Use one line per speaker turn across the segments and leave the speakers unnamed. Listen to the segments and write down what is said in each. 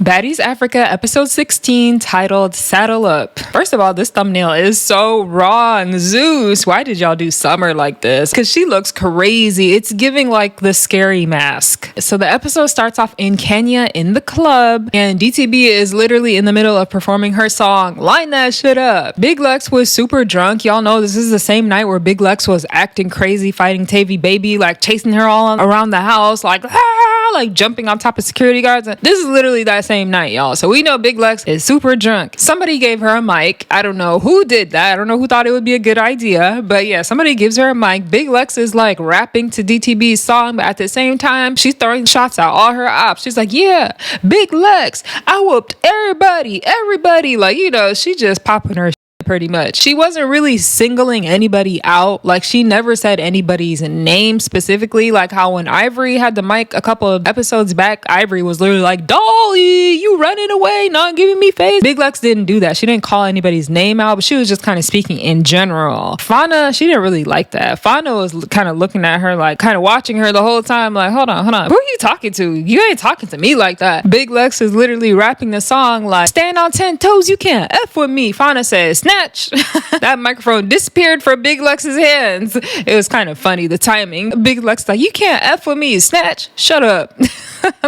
Baddies Africa episode 16 titled Saddle Up. First of all, this thumbnail is so wrong. Zeus, why did y'all do Summer like this? Because she looks crazy. It's giving like the scary mask. So the episode starts off in Kenya in the club, and DTB is literally in the middle of performing her song, Line That Shit Up. Big Lex was super drunk. Y'all know this is the same night where Big Lex was acting crazy, fighting Tavy Baby, like chasing her all around the house, like jumping on top of security guards. This is literally that same night, y'all. So we know Big Lex is super drunk. Somebody gave her a mic. I don't know who did that. I don't know who thought it would be a good idea, but yeah, somebody gives her a mic. Big Lex is like rapping to DTB's song, but at the same time, she's throwing shots at all her ops. She's like, yeah, Big Lex, I whooped everybody. Like, you know, she just popping her pretty much. She wasn't really singling anybody out. Like, she never said anybody's name specifically, like how when Ivory had the mic a couple of episodes back, Ivory was literally like, Dolly, you running away, not giving me face. Big Lex didn't do that. She didn't call anybody's name out, but she was just kind of speaking in general. Fauna, she didn't really like that. Fauna was kind of looking at her, like kind of watching her the whole time, like, hold on, who are you talking to? You ain't talking to me like that. Big Lex is literally rapping the song like, stand on 10 toes, you can't F with me. Fauna says, snatch. That microphone disappeared from Big Lex's hands. It was kind of funny, the timing. Big Lex like, you can't F with me, snatch, shut up.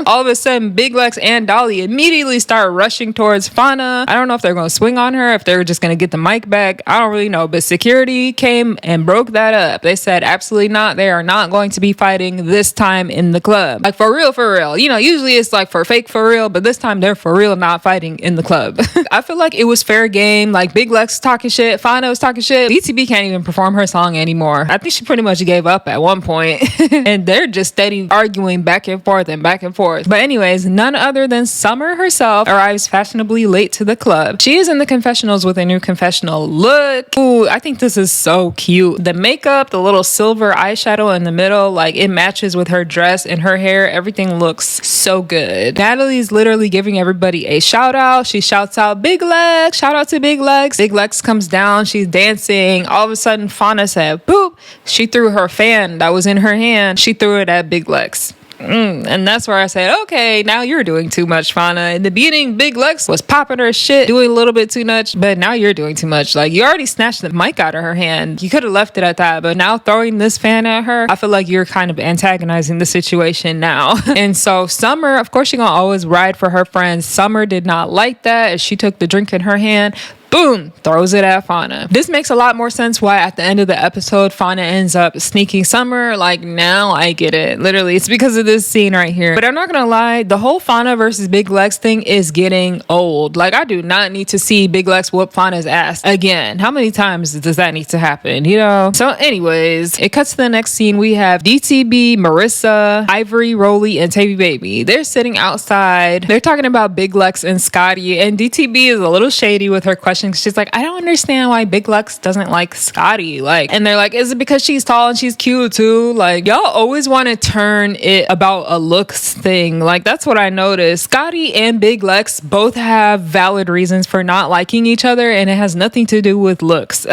All of a sudden, Big Lex and Dolly immediately start rushing towards Fauna. I don't know if they're going to swing on her, if they're just going to get the mic back. I don't really know, but security came and broke that up. They said, absolutely not. They are not going to be fighting this time in the club. Like, for real. You know, usually it's like for fake for real, but this time they're for real not fighting in the club. I feel like it was fair game. Like, Big Lex talking shit, Fauna was talking shit. DTB can't even perform her song anymore. I think she pretty much gave up at one point. And they're just steady arguing back and forth. But anyways, none other than Summer herself arrives fashionably late to the club. She is in the confessionals with a new confessional look. Ooh, I think this is so cute. The makeup, the little silver eyeshadow in the middle, like it matches with her dress and her hair. Everything looks so good. Natalie's literally giving everybody a shout out. She shouts out, Big Lex, shout out to Big Lex. Big Lex comes down, she's dancing. All of a sudden, Fauna said, boop. She threw her fan that was in her hand. She threw it at Big Lex. And that's where I said, okay, now you're doing too much, Fauna. In the beginning, Big Lex was popping her shit, doing a little bit too much, but now you're doing too much. Like, you already snatched the mic out of her hand. You could have left it at that, but now throwing this fan at her, I feel like you're kind of antagonizing the situation now. And so Summer, of course, she's gonna always ride for her friends. Summer did not like that. She took the drink in her hand, boom, throws it at Fauna. This makes a lot more sense why at the end of the episode, Fauna ends up sneaking Summer. Like, now I get it. Literally, it's because of this scene right here. But I'm not gonna lie, the whole Fauna versus Big Lex thing is getting old. Like, I do not need to see Big Lex whoop Fauna's ass again. How many times does that need to happen, you know? So anyways, it cuts to the next scene. We have DTB, Marissa, Ivory, Rolly, and Tavy Baby. They're sitting outside. They're talking about Big Lex and Scotty, and DTB is a little shady with her question. She's like, I don't understand why Big Lex doesn't like Scotty. Like, and they're like, is it because she's tall and she's cute too? Like, y'all always want to turn it about a looks thing. Like, that's what I noticed. Scotty and Big Lex both have valid reasons for not liking each other, and it has nothing to do with looks.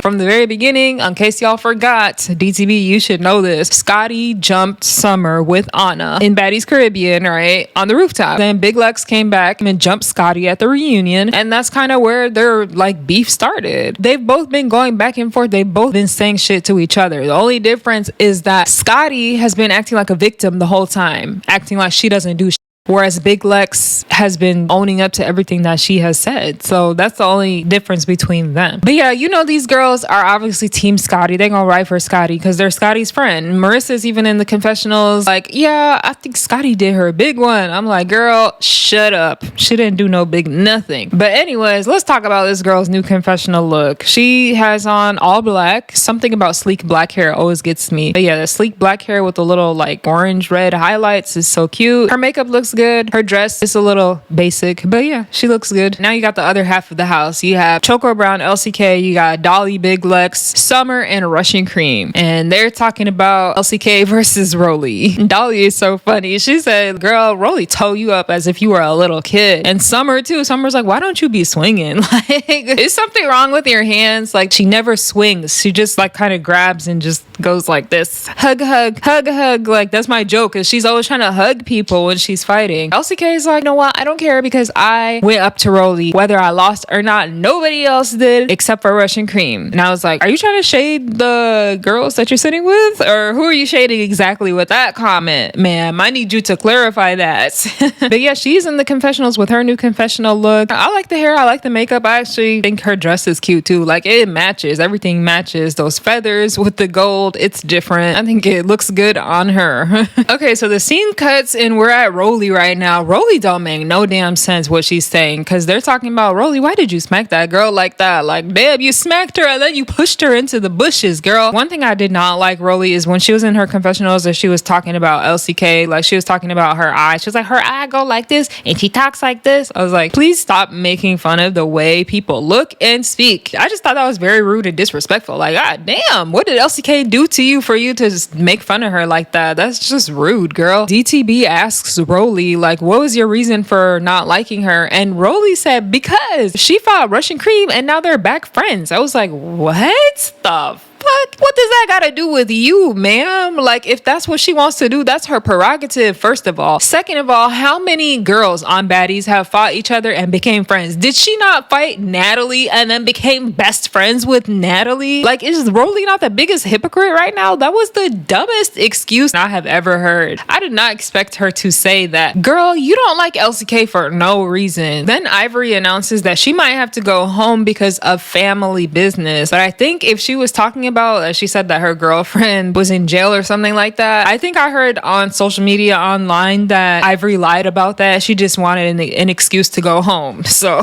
From the very beginning, in case y'all forgot, DTB, you should know this. Scotty jumped Summer with Anna in Baddie's Caribbean, right? On the rooftop. Then Big Lex came back and jumped Scotty at the reunion, and that's kind of where their like beef started. They've both been going back and forth. They've both been saying shit to each other. The only difference is that Scotty has been acting like a victim the whole time, acting like she doesn't do shit, whereas Big Lex has been owning up to everything that she has said. So that's the only difference between them. But yeah, you know, these girls are obviously team Scotty. They're gonna ride for Scotty because they're Scotty's friend. Marissa's even in the confessionals like, yeah, I think Scotty did her big one. I'm like, girl, shut up. She didn't do no big nothing. But anyways, let's talk about this girl's new confessional look. She has on all black. Something about sleek black hair always gets me. But yeah, the sleek black hair with the little like orange red highlights is so cute. Her makeup looks good. Her dress is a little basic, but yeah, she looks good. Now you got the other half of the house. You have Choco Brown, LCK, you got Dolly, Big Lex, Summer, and Russian Cream. And they're talking about LCK versus Rolly. Dolly is so funny. She said, girl, Rolly tore you up as if you were a little kid. And Summer too. Summer's like, why don't you be swinging? Like, is something wrong with your hands? Like, she never swings. She just like kind of grabs and just goes like this: hug, hug, hug, hug. Like, that's my joke, is she's always trying to hug people when she's fighting. LCK is like, you know what? I don't care, because I went up to Rolly whether I lost or not. Nobody else did except for Russian Cream. And I was like, are you trying to shade the girls that you're sitting with? Or who are you shading exactly with that comment? Ma'am, I need you to clarify that. But yeah, she's in the confessionals with her new confessional look. I like the hair. I like the makeup. I actually think her dress is cute too. Like, it matches. Everything matches. Those feathers with the gold. It's different. I think it looks good on her. Okay, so the scene cuts and we're at Rolly right now. Rolly don't make no damn sense what she's saying, because they're talking about, Rolly, why did you smack that girl like that? Like, damn, you smacked her and then you pushed her into the bushes, girl. One thing I did not like, Rolly, is when she was in her confessionals that she was talking about LCK, like she was talking about her eye. She was like, her eye go like this and she talks like this. I was like, please stop making fun of the way people look and speak. I just thought that was very rude and disrespectful. Like, god damn, what did LCK do to you for you to just make fun of her like that? That's just rude, girl. DTB asks Rolly, like, what was your reason for not liking her? And Rolly said, because she fought Russian Cream and now they're back friends. I was like, what the fuck? What does that got to do with you, ma'am? Like, if that's what she wants to do, that's her prerogative, first of all. Second of all, how many girls on Baddies have fought each other and became friends? Did she not fight Natalie and then became best friends with Natalie? Like, is Rolly not the biggest hypocrite right now? That was the dumbest excuse I have ever heard. I did not expect her to say that. Girl, you don't like LCK for no reason. Then Ivory announces that she might have to go home because of family business. But I think if she was talking about, she said that her girlfriend was in jail or something like that. I think I heard on social media online that Ivory lied about that. She just wanted an excuse to go home. So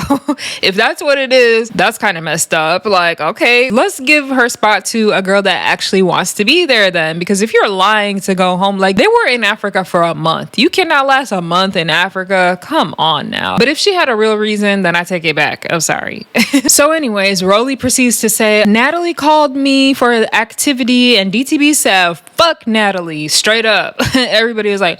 if that's what it is, that's kind of messed up. Like, okay, let's give her spot to a girl that actually wants to be there then. Because if you're lying to go home, like, they were in Africa for a month. You cannot last a month in Africa. Come on now. But if she had a real reason, then I take it back. I'm sorry. So anyways, Rolly proceeds to say, Natalie called me for the activity and DTB said, fuck Natalie, straight up. Everybody was like,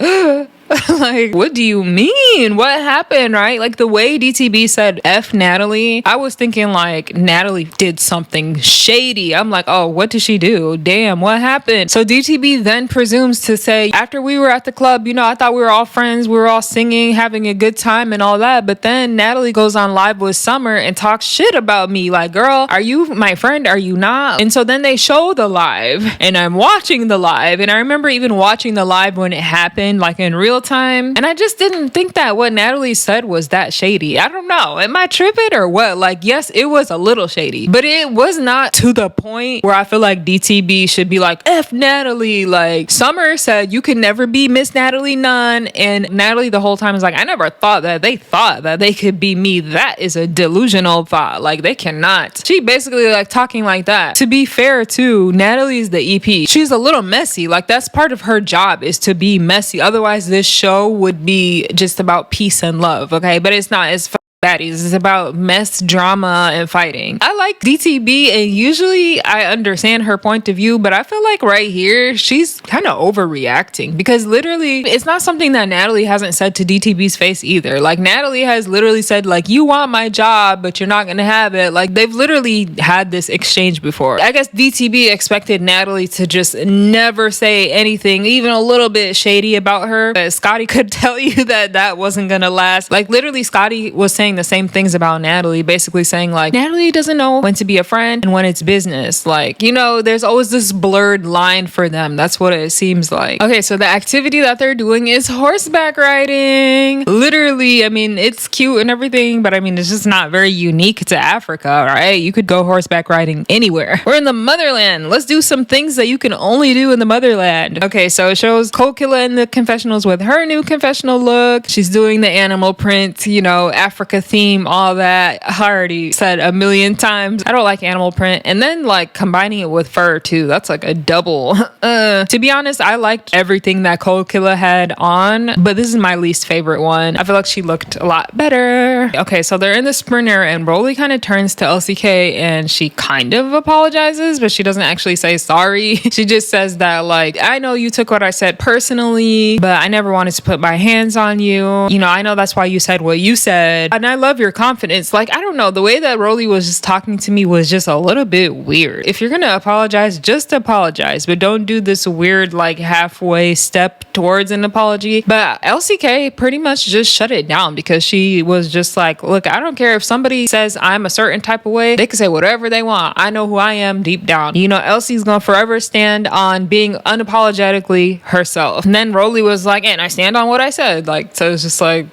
like, what do you mean? What happened, right? Like, the way DTB said F Natalie, I was thinking like Natalie did something shady. I'm like, oh, what did she do? Damn, what happened? So DTB then presumes to say, after we were at the club, you know, I thought we were all friends, we were all singing, having a good time and all that. But then Natalie goes on live with Summer and talks shit about me. Like, girl, are you my friend? Are you not? And so then they show the live and I'm watching the live. And I remember even watching the live when it happened, like in real time, and I just didn't think that what Natalie said was that shady. I don't know, am I tripping or what? Like, yes, it was a little shady, but it was not to the point where I feel like DTB should be like, F Natalie. Like, Summer said you can never be Miss Natalie Nunn, and Natalie the whole time is like, I never thought that they could be me. That is a delusional thought. Like, they cannot. She basically like talking like that. To be fair too, Natalie's the EP. She's a little messy. Like, that's part of her job, is to be messy. Otherwise this show would be just about peace and love, okay? But it's not. It's Baddies. It's about mess, drama, and fighting. I like DTB, and usually I understand her point of view, but I feel like right here, she's kind of overreacting, because literally, it's not something that Natalie hasn't said to DTB's face either. Like, Natalie has literally said, like, you want my job, but you're not gonna have it. Like, they've literally had this exchange before. I guess DTB expected Natalie to just never say anything, even a little bit shady about her. But Scotty could tell you that that wasn't gonna last. Like, literally, Scotty was saying the same things about Natalie, basically saying like, Natalie doesn't know when to be a friend and when it's business. Like, you know, there's always this blurred line for them. That's what it seems like. Okay, so the activity that they're doing is horseback riding. Literally, I mean, it's cute and everything, but I mean, it's just not very unique to Africa, right? You could go horseback riding anywhere. We're in the motherland. Let's do some things that you can only do in the motherland. Okay, so it shows Kokila in the confessionals with her new confessional look. She's doing the animal print, you know, Africa theme, all that. I already said a million times, I don't like animal print. And then like combining it with fur too, that's like a double. To be honest, I liked everything that Kokila had on, but this is my least favorite one. I feel like she looked a lot better. Okay, so they're in the sprinter and Rolly kind of turns to LCK and she kind of apologizes, but she doesn't actually say sorry. She just says that like, I know you took what I said personally, but I never wanted to put my hands on you. You know, I know that's why you said what you said. And I love your confidence. Like, I don't know, the way that Rolly was just talking to me was just a little bit weird. If you're gonna apologize, just apologize, but don't do this weird like halfway step towards an apology. But LCK pretty much just shut it down because she was just like, look, I don't care if somebody says I'm a certain type of way, they can say whatever they want. I know who I am deep down. You know, Elsie's gonna forever stand on being unapologetically herself. And then Rolly was like, and I stand on what I said. Like, so it's just like,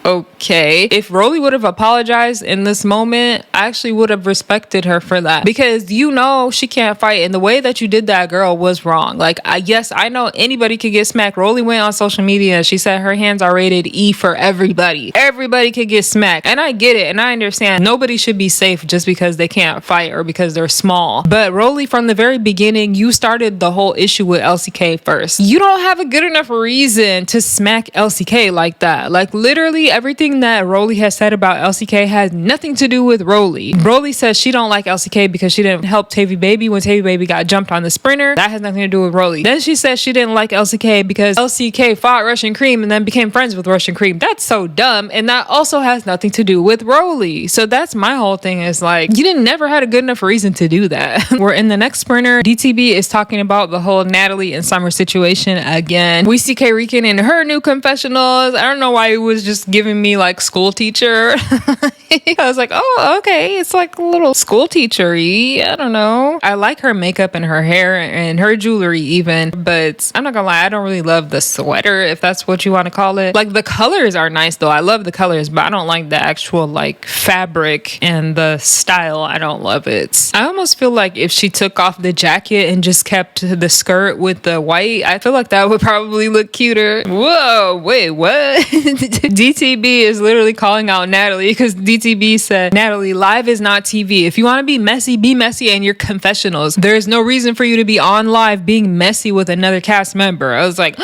okay. If Rolly would have apologized in this moment, I actually would have respected her for that, because you know she can't fight, and the way that you did that, girl, was wrong. Like, yes, I know anybody could get smacked. Rolly went on social media, she said her hands are rated E for everybody. Everybody could get smacked, and I get it, and I understand nobody should be safe just because they can't fight or because they're small. But Rolly, from the very beginning, you started the whole issue with LCK first. You don't have a good enough reason to smack LCK like that. Like, literally everything that Rolly has said about LCK has nothing to do with Rolly. Rolly says she don't like LCK because she didn't help Tavy Baby when Tavy Baby got jumped on the sprinter. That has nothing to do with Rolly. Then she says she didn't like LCK because LCK fought Russian Cream and then became friends with Russian Cream. That's so dumb, and that also has nothing to do with Rolly. So that's my whole thing, is like, you didn't never had a good enough reason to do that. We're in the next sprinter. DTB is talking about the whole Natalie and Summer situation again. We see K Rican in her new confessionals. I don't know why it was just giving me like school teacher. I was like, oh, okay, it's like a little school teacher-y. I don't know. I like her makeup and her hair and her jewelry even, but I'm not gonna lie, I don't really love the sweater, if that's what you want to call it. Like, the colors are nice though. I love the colors, but I don't like the actual like fabric and the style. I don't love it. I almost feel like if she took off the jacket and just kept the skirt with the white, I feel like that would probably look cuter. Whoa, wait, what? DTB is literally calling out Natalie because DTB said, Natalie, live is not TV. If you want to be messy in your confessionals. There's no reason for you to be on live being messy with another cast member. I was like,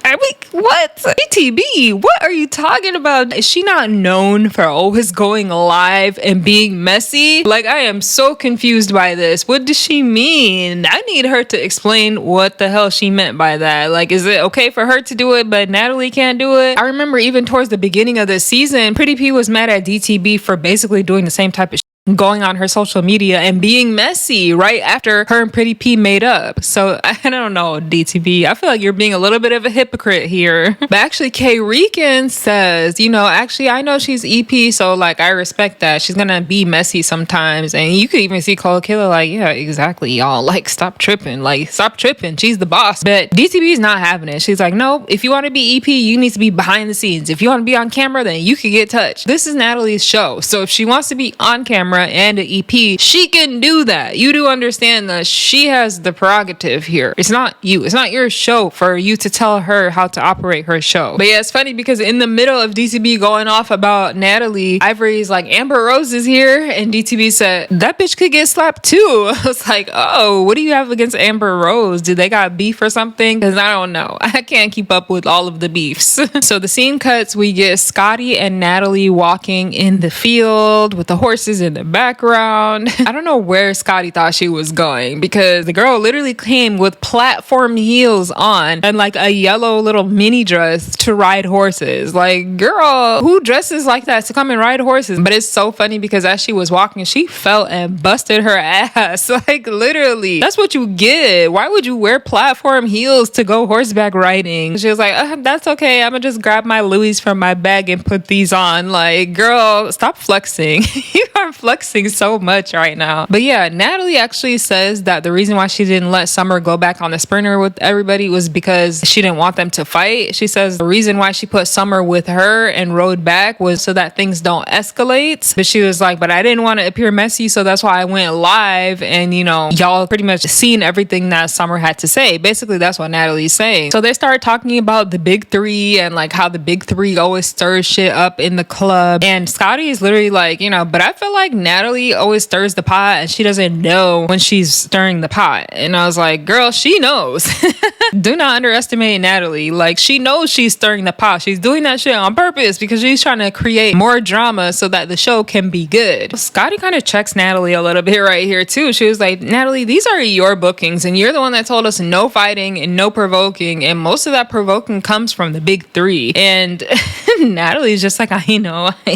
I mean, what? DTB, what are you talking about? Is she not known for always going live and being messy? Like, I am so confused by this. What does she mean? I need her to explain what the hell she meant by that. Like, is it okay for her to do it, but Natalie can't do it? I remember even towards the beginning of the season, Pretty P was mad at DTB for basically doing the same type of going on her social media and being messy right after her and Pretty P made up. So I don't know, DTB, I feel like you're being a little bit of a hypocrite here. But actually, K Rican says, you know, actually I know she's EP, so like I respect that. She's gonna be messy sometimes. And you could even see Cole Killer like, yeah, exactly, y'all, like, stop tripping, she's the boss. But DTB is not having it. She's like, no, if you want to be EP, you need to be behind the scenes. If you want to be on camera, then you can get touched. This is Natalie's show, so if she wants to be on camera and an EP, she can do that. You do understand that she has the prerogative here. It's not you. It's not your show for you to tell her how to operate her show. But yeah, it's funny because in the middle of DTB going off about Natalie, Ivory's like, Amber Rose is here, and DTB said, that bitch could get slapped too. I was like, oh, what do you have against Amber Rose? Do they got beef or something? Because I don't know. I can't keep up with all of the beefs. So the scene cuts, we get Scotty and Natalie walking in the field with the horses in the background. I don't know where Scotty thought she was going, because the girl literally came with platform heels on and like a yellow little mini dress to ride horses. Like, girl, who dresses like that to come and ride horses? But it's so funny because as she was walking, she fell and busted her ass. Like, literally, that's what you get. Why would you wear platform heels to go horseback riding? She was like, that's okay, I'm gonna just grab my Louis from my bag and put these on. Like, girl, stop flexing. You are flexing so much right now. But yeah, Natalie actually says that the reason why she didn't let Summer go back on the sprinter with everybody was because she didn't want them to fight. She says the reason why she put Summer with her and rode back was so that things don't escalate. But she was like, but I didn't want to appear messy, so that's why I went live, and you know, y'all pretty much seen everything that Summer had to say. Basically, that's what Natalie's saying. So they started talking about the big three and like how the big three always stirs shit up in the club. And Scotty is literally like, you know, but I feel like Natalie always stirs the pot and she doesn't know when she's stirring the pot. And I was like, girl, she knows. Do not underestimate Natalie. Like, she knows she's stirring the pot. She's doing that shit on purpose because she's trying to create more drama so that the show can be good. Scotty kind of checks Natalie a little bit right here too. She was like, Natalie, these are your bookings and you're the one that told us no fighting and no provoking, and most of that provoking comes from the big three. And Natalie's just like, I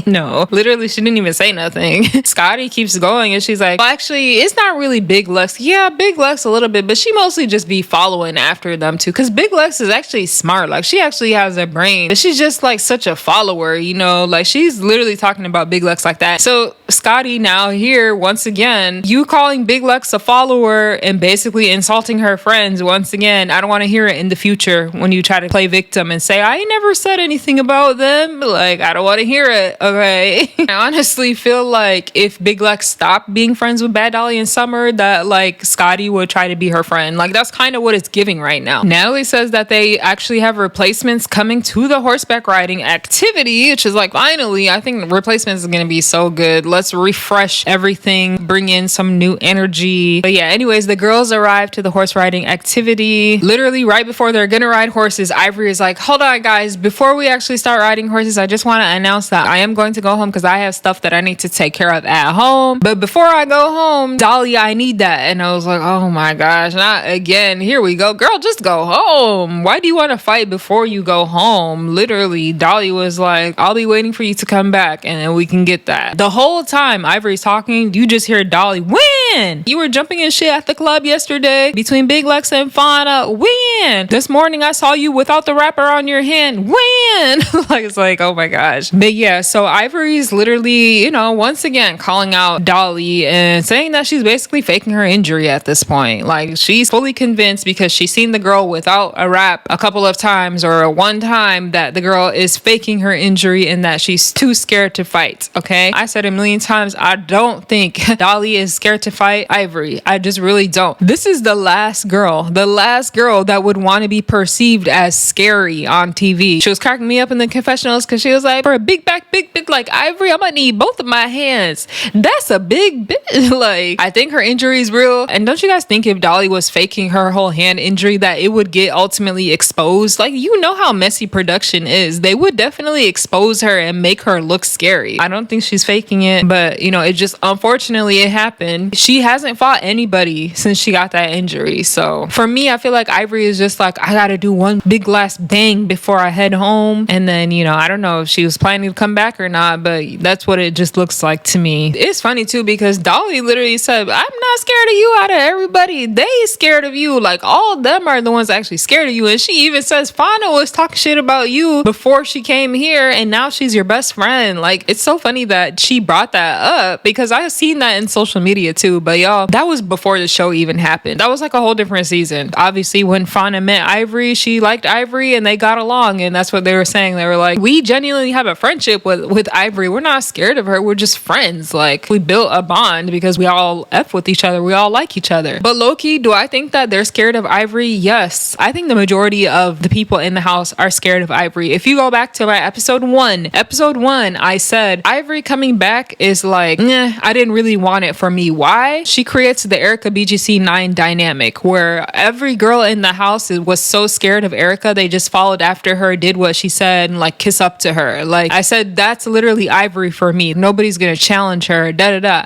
know. Literally, she didn't even say nothing. Scotty keeps going and she's like, well, actually, it's not really Big Lex. Yeah, Big Lex a little bit, but she mostly just be following after them too, because Big Lex is actually smart. Like, she actually has a brain, but she's just like such a follower, you know, like she's literally talking about Big Lex like that. So Scotty now here, once again, you calling Big Lex a follower and basically insulting her friends once again. I don't want to hear it in the future when you try to play victim and say, I never said anything about them. Like, I don't want to hear it, okay? I honestly feel like if Big Lex stopped being friends with Bad Dolly and Summer, that like Scotty would try to be her friend. Like, that's kind of what it's giving right now. Natalie says that they actually have replacements coming to the horseback riding activity, which is like, finally, I think replacements is going to be so good. Let's refresh everything, bring in some new energy. But yeah, anyways, the girls arrive to the horse riding activity. Literally right before they're going to ride horses, Ivory is like, hold on guys, before we actually start riding horses, I just want to announce that I am going to go home because I have stuff that I need to take care of at home. But before I go home, Dolly, I need that. And I was like, oh my gosh, not again. Here we go. Girl, just go home. Why do you want to fight before you go home? Literally, Dolly was like, I'll be waiting for you to come back and then we can get that. The whole time Ivory's talking, you just hear Dolly, when? You were jumping in shit at the club yesterday between Big Lex and Fauna. When? This morning I saw you without the wrapper on your hand. When? Like, it's like, oh my gosh. But yeah, so Ivory's literally, you know, once again calling out Dolly and saying that she's basically faking her injury at this point. Like, she's fully convinced because she's seen the girl without a wrap a couple of times, or one time, that the girl is faking her injury and that she's too scared to fight. Okay, I said a million times, I don't think Dolly is scared to fight Ivory. I just really don't. This is the last girl that would want to be perceived as scary on TV. She was cracking me up in the confessionals because she was like, for a big back, big like Ivory, I'm gonna need both of my hands. That's a big bit. Like, I think her injury is real. And don't you guys think if Dolly was faking her whole hand injury that it would get ultimately exposed? Like, you know how messy production is. They would definitely expose her and make her look scary. I don't think she's faking it, but you know, it just, unfortunately, it happened. She hasn't fought anybody since she got that injury. So for me, I feel like Ivory is just like, I gotta do one big last bang before I head home. And then, you know, I don't know if she was planning to come back or not, but that's what it just looks like to me. It's funny too because Dolly literally said, I'm not scared of you out of everybody. They scared of you. Like, all of them are the ones actually scared of you. And she even says Fauna was talking shit about you before she came here and now she's your best friend. Like, it's so funny that she brought that up because I've seen that in social media too. But y'all, that was before the show even happened. That was like a whole different season. Obviously, when Fauna met Ivory, she liked Ivory and they got along, and that's what they were saying. They were like, we genuinely have a friendship with Ivory. We're not scared of her. We're just friends. Like, we built a bond because we all F with each other. We all like each other. But low-key, do I think that they're scared of Ivory? Yes. I think the majority of the people in the house are scared of Ivory. If you go back to my episode one, I said Ivory coming back is like, I didn't really want it for me. Why? She creates the Erica BGC 9 dynamic where every girl in the house was so scared of Erica, they just followed after her, did what she said, and like kiss up to her. Like, I said, that's literally Ivory for me. Nobody's gonna challenge her,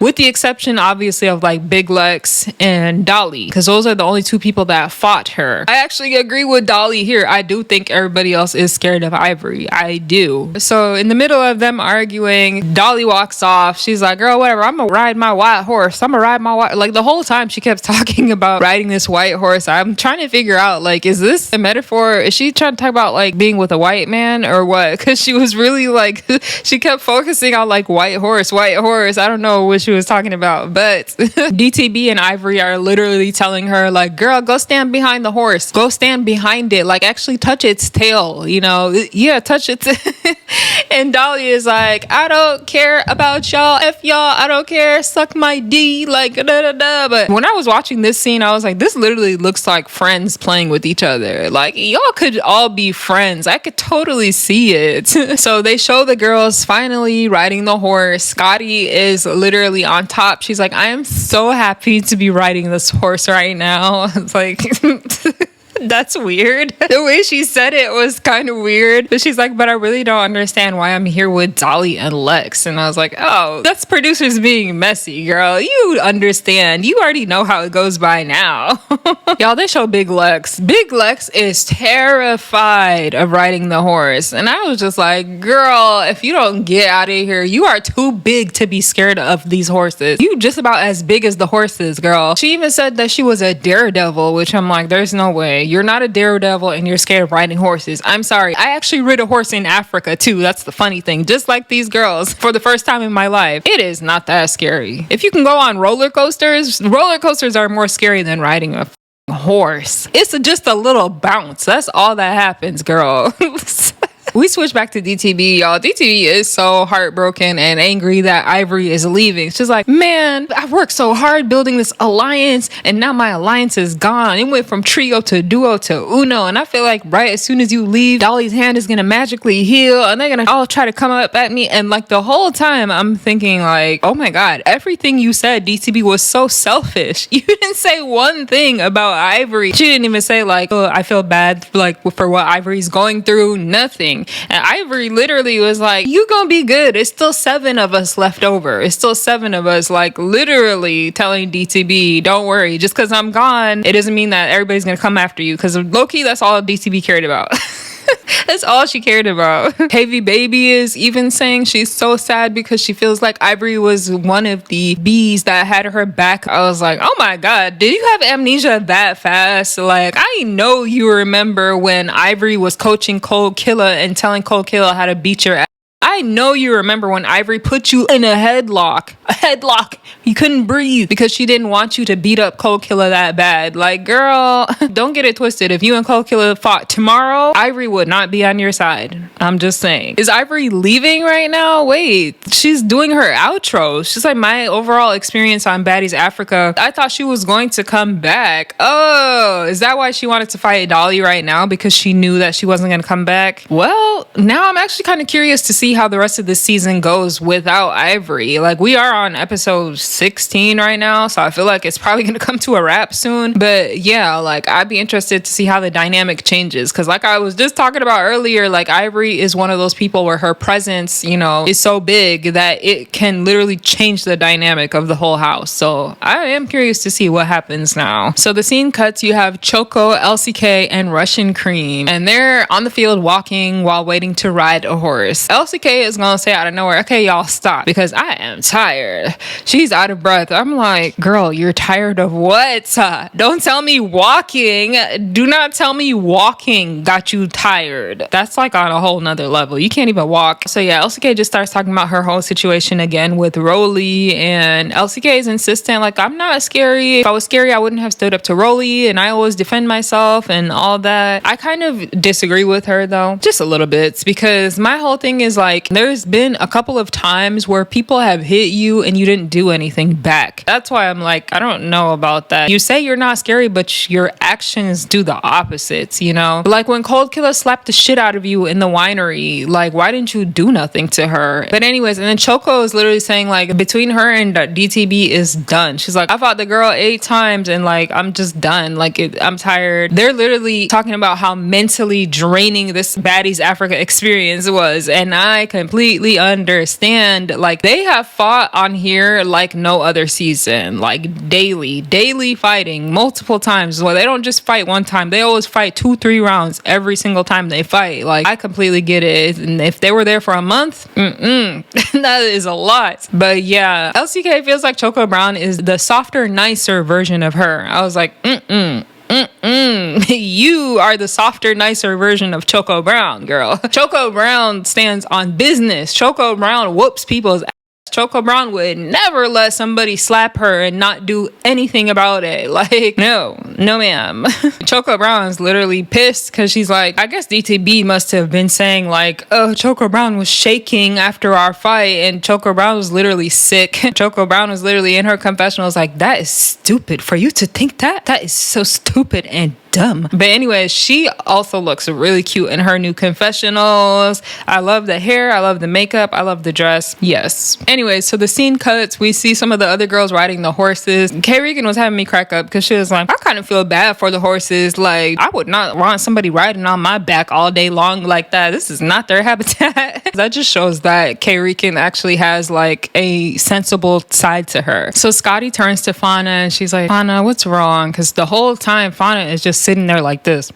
with the exception obviously of like Big Lex and Dolly, because those are the only two people that fought her. I actually agree with Dolly here. I do think everybody else is scared of Ivory. I do. So in the middle of them arguing, Dolly walks off. She's like, girl, whatever, I'm gonna ride my white horse. I'm gonna ride my white. Like, the whole time she kept talking about riding this white horse. I'm trying to figure out, like, is this a metaphor? Is she trying to talk about like being with a white man or what? Because she was really like, she kept focusing on like white horse. I don't know what she was talking about, but DTB and Ivory are literally telling her like, girl, go stand behind the horse. Go stand behind it. Like, actually touch its tail, you know? Yeah, touch it. And Dolly is like, I don't care about y'all. F y'all. I don't care. Suck my D. Like, da da da. But when I was watching this scene, I was like, this literally looks like friends playing with each other. Like, y'all could all be friends. I could totally see it. So they show the girls finally riding the horse. Scotty is literally on top. She's like, I am so happy to be riding this horse right now. It's like... That's weird. The way she said it was kind of weird. But she's like, but I really don't understand why I'm here with Dolly and Lex. And I was like, oh, that's producers being messy, girl. You understand. You already know how it goes by now. Y'all, they show Big Lex. Big Lex is terrified of riding the horse. And I was just like, girl, if you don't get out of here, you are too big to be scared of these horses. You just about as big as the horses, girl. She even said that she was a daredevil, which I'm like, there's no way. You're not a daredevil and you're scared of riding horses. I'm sorry. I actually rid a horse in Africa too. That's the funny thing. Just like these girls for the first time in my life. It is not that scary. If you can go on roller coasters are more scary than riding a horse. It's just a little bounce. That's all that happens, girl. We switch back to DTB, y'all. DTB is so heartbroken and angry that Ivory is leaving. She's like, man, I worked so hard building this alliance and now my alliance is gone. It went from trio to duo to uno. And I feel like right as soon as you leave, Dolly's hand is going to magically heal and they're going to all try to come up at me. And like the whole time I'm thinking like, oh my God, everything you said, DTB, was so selfish. You didn't say one thing about Ivory. She didn't even say like, oh, I feel bad like for what Ivory's going through. Nothing. And Ivory literally was like, you gonna be good. It's still 7 of us left over. It's still 7 of us, like literally telling DTB, don't worry, just because I'm gone, it doesn't mean that everybody's gonna come after you. Because low-key, that's all DTB cared about. That's all she cared about. Heavy Baby is even saying she's so sad because she feels like Ivory was one of the bees that had her back. I was like, oh my God, did you have amnesia that fast? Like, I know you remember when Ivory was coaching Cold Killer and telling Cold Killer how to beat your ass. I know you remember when Ivory put you in a headlock. A headlock. You couldn't breathe because she didn't want you to beat up Cold Killer that bad. Like, girl, don't get it twisted. If you and Cold Killer fought tomorrow, Ivory would not be on your side. I'm just saying. Is Ivory leaving right now? Wait, she's doing her outro. She's like, my overall experience on Baddies Africa, I thought she was going to come back. Oh, is that why she wanted to fight Dolly right now? Because she knew that she wasn't going to come back? Well, now I'm actually kind of curious to see how the rest of the season goes without Ivory. Like, we are on episode 16 right now, so I feel like it's probably gonna come to a wrap soon. But yeah, like, I'd be interested to see how the dynamic changes, because like I was just talking about earlier, like Ivory is one of those people where her presence, you know, is so big that it can literally change the dynamic of the whole house. So I am curious to see what happens now. So the scene cuts, you have Choco, LCK, and Russian Cream, and they're on the field walking while waiting to ride a horse. LCK is gonna say out of nowhere, okay, y'all stop because I am tired. She's out of breath. I'm like, girl, you're tired of what? Don't tell me walking. Do not tell me walking got you tired. That's like on a whole nother level. You can't even walk. So yeah, LCK just starts talking about her whole situation again with Rolly, and LCK is insistent, like, I'm not scary. If I was scary, I wouldn't have stood up to Rolly, and I always defend myself and all that. I kind of disagree with her though, just a little bit, because my whole thing is like, there's been a couple of times where people have hit you and you didn't do anything back. That's why I'm like, I don't know about that. You say you're not scary, but your actions do the opposites, you know? Like when Cold Killer slapped the shit out of you in the winery, like, why didn't you do nothing to her? But anyways, and then Choco is literally saying like, between her and DTB is done. She's like, I fought the girl 8 times and like, I'm just done. Like, I'm tired. They're literally talking about how mentally draining this Baddies Africa experience was, and I completely understand. Like, they have fought on here like no other season, like daily fighting multiple times. Well, they don't just fight one time, they always fight 2-3 rounds every single time they fight. Like, I completely get it. And if they were there for a month, that is a lot. But yeah, LCK feels like Choco Brown is the softer, nicer version of her. I was like, you are the softer, nicer version of Choco Brown, girl. Choco Brown stands on business. Choco Brown whoops people's Choco Brown would never let somebody slap her and not do anything about it. Like, no ma'am. Choco Brown's literally pissed because she's like, I guess DTB must have been saying like, oh, Choco Brown was shaking after our fight, and Choco Brown was literally sick. Choco Brown was literally in her confessionals like, that is stupid for you to think that. That is so stupid and dumb. But anyway, she also looks really cute in her new confessionals. I love the hair, I love the makeup, I love the dress. Yes. Anyway, so the scene cuts, we see some of the other girls riding the horses. K Regan was having me crack up because she was like, I kind of feel bad for the horses. Like, I would not want somebody riding on my back all day long like that. This is not their habitat. That just shows that K Regan actually has like a sensible side to her. So Scotty turns to Fauna and she's like, Fauna, what's wrong? Because the whole time Fauna is just sitting there like this.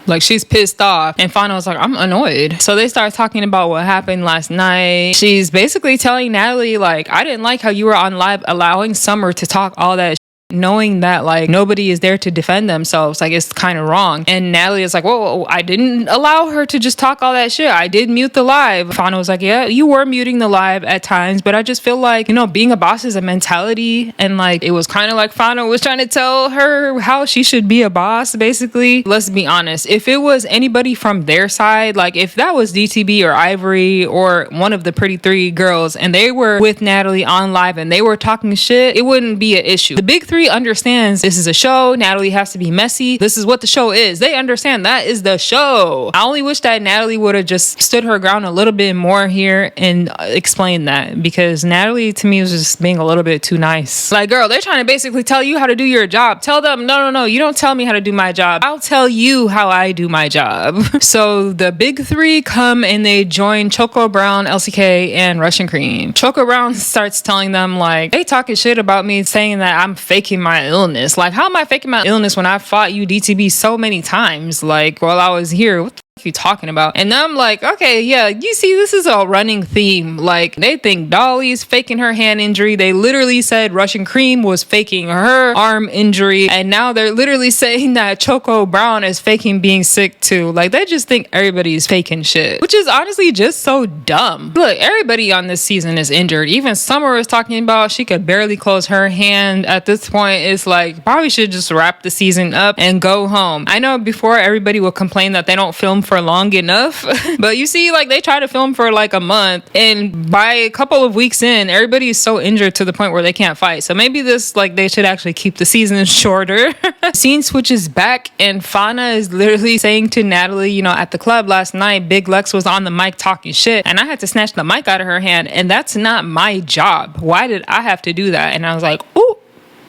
Like, she's pissed off. And Fauna was like, I'm annoyed. So they start talking about what happened last night. She's basically telling Natalie, like, I didn't like how you were on live allowing Summer to talk all that knowing that like nobody is there to defend themselves. Like, it's kind of wrong. And Natalie is like, whoa, I didn't allow her to just talk all that shit. I did mute the live. Fauna was like, yeah, you were muting the live at times, but I just feel like, you know, being a boss is a mentality. And like, it was kind of like Fauna was trying to tell her how she should be a boss, basically. Let's be honest, if it was anybody from their side, like if that was DTB or Ivory or one of the pretty three girls and they were with Natalie on live and they were talking shit, it wouldn't be an issue. The big three understands this is a show. Natalie has to be messy. This is what the show is. They understand that is the show. I only wish that Natalie would have just stood her ground a little bit more here and explained that, because Natalie to me was just being a little bit too nice. Like, girl, they're trying to basically tell you how to do your job. Tell them, no, you don't tell me how to do my job. I'll tell you how I do my job. So the big three come and they join Choco Brown, LCK, and Russian Cream. Choco Brown starts telling them like, they talking shit about me, saying that I'm faking my illness. Like, how am I faking my illness when I fought you DTB so many times like while I was here? What the you talking about? And I'm like, okay, yeah, you see, this is a running theme. Like, they think Dolly's faking her hand injury. They literally said Russian Cream was faking her arm injury, and now they're literally saying that Choco Brown is faking being sick too. Like, they just think everybody's faking shit, which is honestly just so dumb. Look, everybody on this season is injured. Even Summer was talking about she could barely close her hand. At this point, it's like, probably should just wrap the season up and go home. I know before everybody will complain that they don't film for long enough, but you see, like, they try to film for like a month, and by a couple of weeks in, everybody is so injured to the point where they can't fight. So maybe this, like, they should actually keep the season shorter. Scene switches back, and Fauna is literally saying to Natalie, you know, at the club last night, Big Lex was on the mic talking shit, and I had to snatch the mic out of her hand, and that's not my job. Why did I have to do that? And I was like, ooh.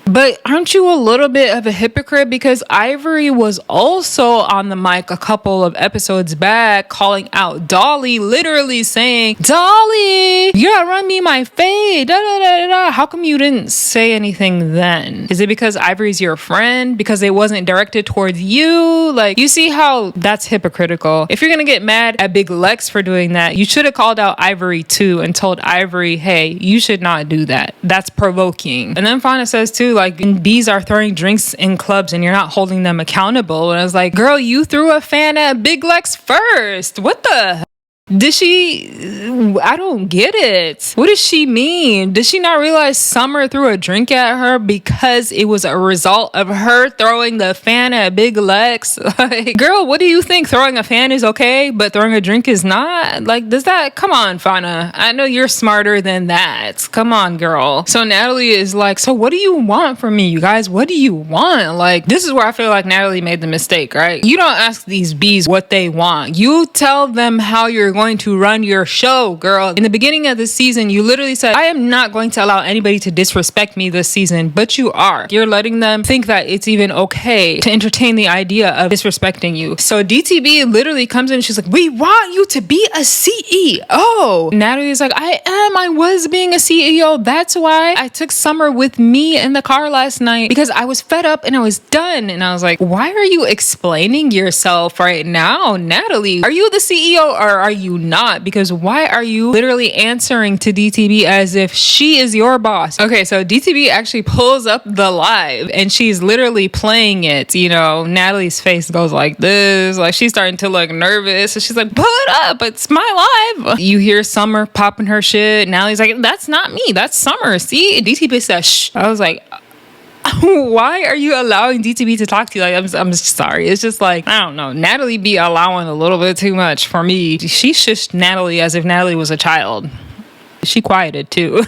But aren't you a little bit of a hypocrite? Because Ivory was also on the mic a couple of episodes back calling out Dolly, literally saying, Dolly, you gotta run me my fade. Da, da, da, da, da. How come you didn't say anything then? Is it because Ivory's your friend? Because it wasn't directed towards you? Like, you see how that's hypocritical? If you're gonna get mad at Big Lex for doing that, you should have called out Ivory too and told Ivory, hey, you should not do that. That's provoking. And then Fauna says too, like, bees are throwing drinks in clubs and you're not holding them accountable. And I was like, girl, you threw a fan at Big Lex first. What the did she? I don't get it. What does she mean? Did she not realize Summer threw a drink at her because it was a result of her throwing the fan at Big Lex? Like, girl, what do you think? Throwing a fan is okay, but throwing a drink is not? Like, does that? Come on, Fauna. I know you're smarter than that. Come on, girl. So Natalie is like, so what do you want from me, you guys? What do you want? Like, this is where I feel like Natalie made the mistake, right? You don't ask these bees what they want. You tell them how you're going to run your show, girl. In the beginning of this season, you literally said, I am not going to allow anybody to disrespect me this season, but you are. You're letting them think that it's even okay to entertain the idea of disrespecting you. So DTB literally comes in and she's like, we want you to be a CEO. Natalie's like, I was being a CEO. That's why I took Summer with me in the car last night, because I was fed up and I was done. And I was like, why are you explaining yourself right now, Natalie? Are you the CEO or are you you not? Because why are you literally answering to DTB as if she is your boss? Okay, so DTB actually pulls up the live and she's literally playing it. You know, Natalie's face goes like this, like she's starting to look nervous. So she's like, pull it up, it's my live. You hear Summer popping her shit. Natalie's like, that's not me, that's Summer. See? And DTB says, shh. I was like, why are you allowing DTB to talk to you? Like, I'm sorry. It's just like, I don't know. Natalie be allowing a little bit too much for me. She shushed Natalie as if Natalie was a child. She quieted too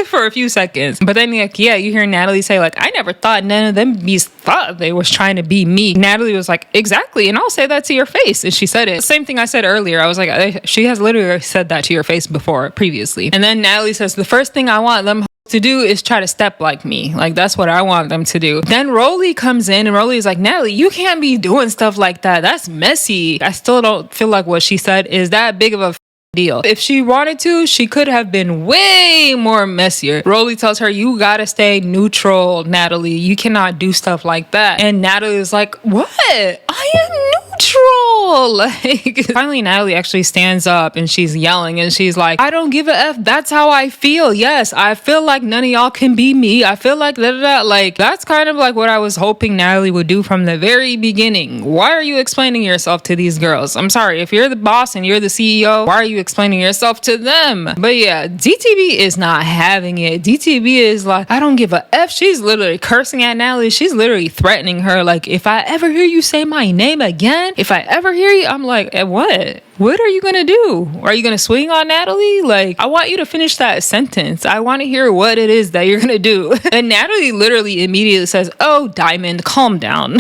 for a few seconds. But then, like, yeah, you hear Natalie say, like, I never thought none of them bees thought they was trying to be me. Natalie was like, exactly. And I'll say that to your face. And she said it. Same thing I said earlier. I was like, she has literally said that to your face before, previously. And then Natalie says, the first thing I want them to do is try to step like me. Like, that's what I want them to do. Then Rolly comes in and Rolly is like, Natalie, you can't be doing stuff like that. That's messy. I still don't feel like what she said is that big of a deal. If she wanted to, she could have been way more messier. Rolly tells her, you gotta stay neutral, Natalie. You cannot do stuff like that. And Natalie is like, what? I am neutral. Like, finally, Natalie actually stands up and she's yelling and she's like, I don't give a F. That's how I feel. Yes, I feel like none of y'all can be me. I feel like da-da-da. Like, that's kind of like what I was hoping Natalie would do from the very beginning. Why are you explaining yourself to these girls? I'm sorry. If you're the boss and you're the CEO, why are you explaining yourself to them? But yeah, DTB is not having it. DTB is like, I don't give a F. She's literally cursing at Natalie. She's literally threatening her. Like, if I ever hear you say my name again, if I ever hear you, I'm like, what? What are you gonna do? Are you gonna swing on Natalie? Like, I want you to finish that sentence. I want to hear what it is that you're gonna do. And Natalie literally immediately says, oh, Diamond, calm down.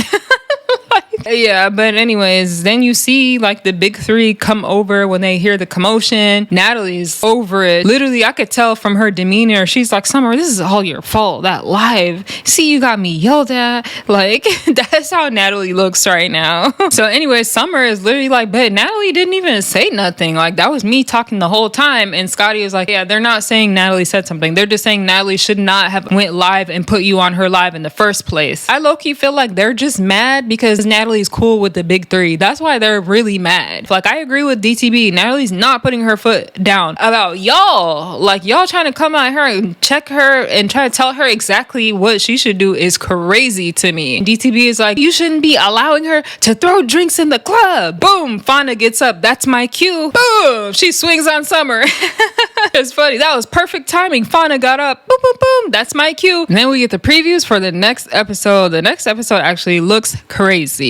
Yeah, but anyways, then you see like the big three come over when they hear the commotion. Natalie's over it. Literally, I could tell from her demeanor. She's like, Summer, this is all your fault. That live. See, you got me yelled at. Like, that's how Natalie looks right now. So anyways, Summer is literally like, but Natalie didn't even say nothing. Like, that was me talking the whole time. And Scotty is like, yeah, they're not saying Natalie said something. They're just saying Natalie should not have went live and put you on her live in the first place. I low-key feel like they're just mad because Natalie's cool with the big three. That's why they're really mad. Like, I agree with DTB. Natalie's not putting her foot down about y'all. Like, y'all trying to come at her and check her and try to tell her exactly what she should do is crazy to me. DTB is like, you shouldn't be allowing her to throw drinks in the club. Boom, Fauna gets up. That's my cue. Boom, she swings on Summer. It's funny. That was perfect timing. Fauna got up. Boom, boom, boom. That's my cue. And then we get the previews for the next episode. The next episode actually looks crazy.